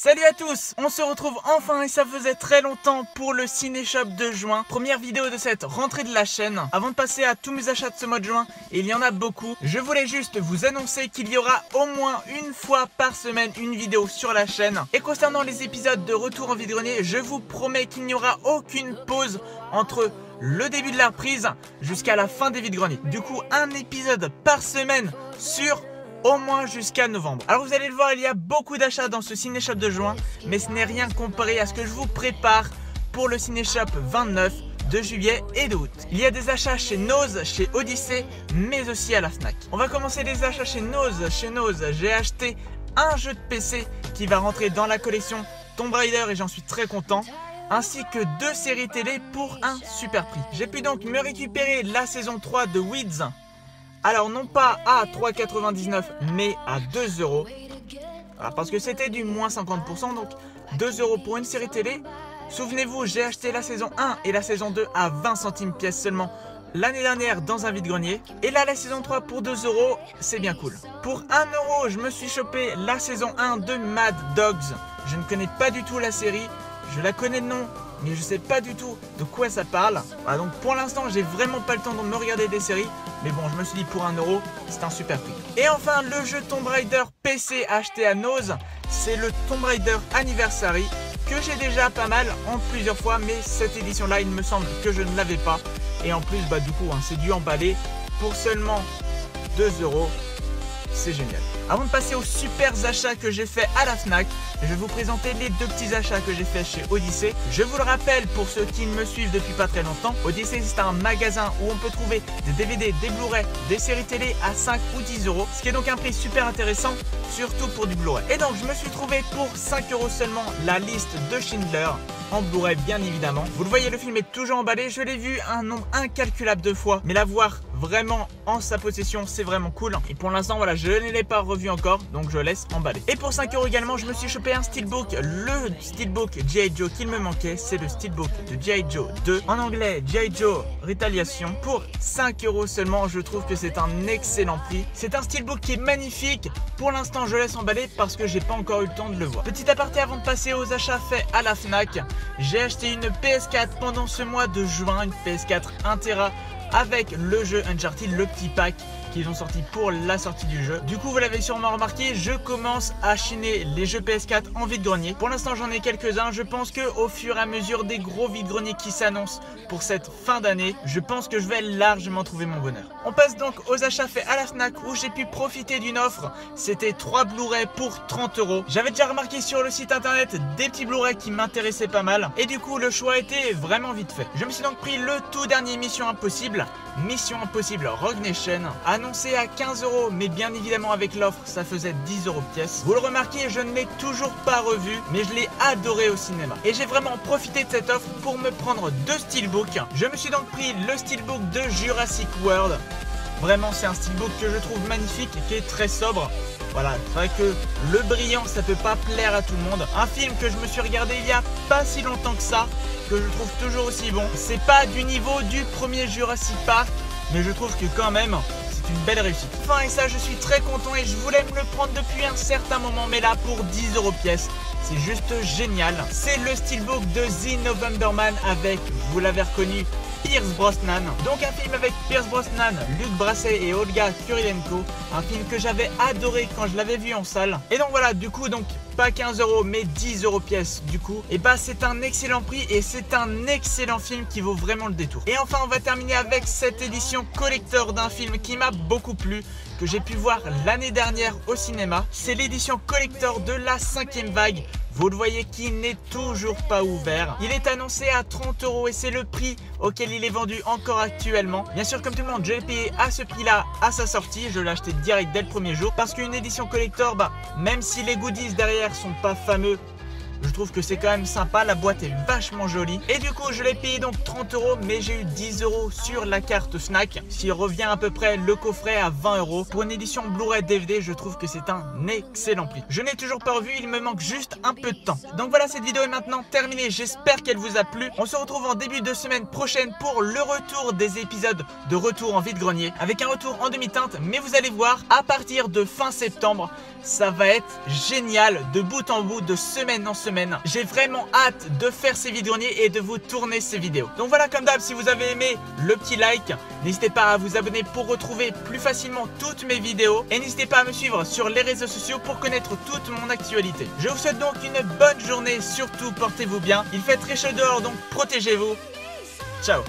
Salut à tous, on se retrouve enfin et ça faisait très longtemps pour le Ciné-Shop de juin. Première vidéo de cette rentrée de la chaîne. Avant de passer à tous mes achats de ce mois de juin, et il y en a beaucoup, je voulais juste vous annoncer qu'il y aura au moins une fois par semaine une vidéo sur la chaîne. Et concernant les épisodes de Retour en vide-grenier, je vous promets qu'il n'y aura aucune pause entre le début de la reprise jusqu'à la fin des vide-greniers. Du coup, un épisode par semaine sur au moins jusqu'à novembre. Alors vous allez le voir, il y a beaucoup d'achats dans ce Ciné-Shop de juin, mais ce n'est rien comparé à ce que je vous prépare pour le Ciné-Shop 29 de juillet et d'août. Il y a des achats chez Nose, chez Odyssey, mais aussi à la Fnac. On va commencer les achats chez Nose. Chez Nose, j'ai acheté un jeu de PC qui va rentrer dans la collection Tomb Raider et j'en suis très content, ainsi que 2 séries télé pour un super prix. J'ai pu donc me récupérer la saison 3 de Weeds. Alors non pas à 3,99 mais à 2 €. Parce que c'était du moins 50%, donc 2 € pour une série télé. Souvenez-vous, j'ai acheté la saison 1 et la saison 2 à 20 centimes pièce seulement l'année dernière dans un vide-grenier. Et là la saison 3 pour 2 €, c'est bien cool. Pour 1 €, je me suis chopé la saison 1 de Mad Dogs. Je ne connais pas du tout la série, je la connais de nom, mais je sais pas du tout de quoi ça parle. Voilà, donc pour l'instant j'ai vraiment pas le temps de me regarder des séries, mais bon, je me suis dit pour 1 €, c'est un super prix. Et enfin, le jeu Tomb Raider PC acheté à Nose, c'est le Tomb Raider Anniversary que j'ai déjà pas mal en plusieurs fois, mais cette édition là il me semble que je ne l'avais pas. Et en plus du coup c'est du emballé pour seulement 2 €. C'est génial. Avant de passer aux super achats que j'ai fait à la Fnac, je vais vous présenter les 2 petits achats que j'ai fait chez Odyssey. Je vous le rappelle pour ceux qui me suivent depuis pas très longtemps, Odyssey c'est un magasin où on peut trouver des DVD, des Blu-ray, des séries télé à 5 ou 10 €, ce qui est donc un prix super intéressant, surtout pour du Blu-ray. Et donc je me suis trouvé pour 5 € seulement la liste de Schindler, en Blu-ray bien évidemment. Vous le voyez, le film est toujours emballé, je l'ai vu un nombre incalculable de fois, mais l'avoir vraiment en sa possession c'est vraiment cool. Et pour l'instant voilà, je ne l'ai pas revu encore, donc je laisse emballer. Et pour 5 € également, je me suis chopé un steelbook, le steelbook G.I. Joe qu'il me manquait, c'est le steelbook de G.I. Joe 2, en anglais G.I. Joe Retaliation, pour 5 € seulement. Je trouve que c'est un excellent prix. C'est un steelbook qui est magnifique. Pour l'instant je laisse emballer parce que j'ai pas encore eu le temps de le voir. Petit aparté avant de passer aux achats faits à la Fnac, j'ai acheté une PS4 pendant ce mois de juin, une PS4 1 Tera avec le jeu Uncharted, le petit pack qu'ils ont sorti pour la sortie du jeu. Du coup vous l'avez sûrement remarqué, je commence à chiner les jeux PS4 en vide-grenier. Pour l'instant j'en ai quelques-uns, je pense que au fur et à mesure des gros vide-greniers qui s'annoncent pour cette fin d'année, je pense que je vais largement trouver mon bonheur. On passe donc aux achats faits à la Fnac où j'ai pu profiter d'une offre. C'était 3 Blu-ray pour 30 €. J'avais déjà remarqué sur le site internet des petits Blu-ray qui m'intéressaient pas mal et du coup le choix était vraiment vite fait. Je me suis donc pris le tout dernier Mission Impossible Rogue Nation, annoncé à 15 €, mais bien évidemment avec l'offre ça faisait 10 € pièce. Vous le remarquez, je ne l'ai toujours pas revu, mais je l'ai adoré au cinéma. Et j'ai vraiment profité de cette offre pour me prendre 2 steelbooks. Je me suis donc pris le steelbook de Jurassic World. Vraiment c'est un steelbook que je trouve magnifique et qui est très sobre. Voilà, c'est vrai que le brillant ça peut pas plaire à tout le monde. Un film que je me suis regardé il y a pas si longtemps que ça, que je trouve toujours aussi bon. C'est pas du niveau du premier Jurassic Park, mais je trouve que quand même c'est une belle réussite. Enfin et ça je suis très content et je voulais me le prendre depuis un certain moment, mais là pour 10 € pièce, c'est juste génial. C'est le steelbook de The November Man avec, vous l'avez reconnu, Pierce Brosnan. Donc un film avec Pierce Brosnan, Luc Brasset et Olga Kurylenko. Un film que j'avais adoré quand je l'avais vu en salle. Et donc voilà, du coup donc pas 15 € mais 10 € pièce du coup. Et bah c'est un excellent prix et c'est un excellent film qui vaut vraiment le détour. Et enfin on va terminer avec cette édition collector d'un film qui m'a beaucoup plu, que j'ai pu voir l'année dernière au cinéma. C'est l'édition collector de La 5e vague. Vous le voyez qui n'est toujours pas ouvert. Il est annoncé à 30 € et c'est le prix auquel il est vendu encore actuellement. Bien sûr comme tout le monde, je l'ai payé à ce prix là à sa sortie. Je l'ai acheté direct dès le premier jour parce qu'une édition collector, même si les goodies derrière sont pas fameux, Je trouve que c'est quand même sympa, la boîte est vachement jolie. Et du coup je l'ai payé donc 30 €, mais j'ai eu 10 € sur la carte Fnac, ce qui revient à peu près le coffret à 20 €. Pour une édition Blu-ray DVD, je trouve que c'est un excellent prix. Je n'ai toujours pas revu, il me manque juste un peu de temps. Donc voilà, cette vidéo est maintenant terminée, j'espère qu'elle vous a plu. On se retrouve en début de semaine prochaine pour le retour des épisodes de Retour en vide-grenier, avec un retour en demi-teinte, mais vous allez voir, à partir de fin septembre, ça va être génial de bout en bout, de semaine en semaine. J'ai vraiment hâte de faire ces vide-greniers et de vous tourner ces vidéos. Donc voilà, comme d'hab, si vous avez aimé, le petit like, n'hésitez pas à vous abonner pour retrouver plus facilement toutes mes vidéos, et n'hésitez pas à me suivre sur les réseaux sociaux pour connaître toute mon actualité. Je vous souhaite donc une bonne journée, surtout portez-vous bien. Il fait très chaud dehors, donc protégez-vous. Ciao.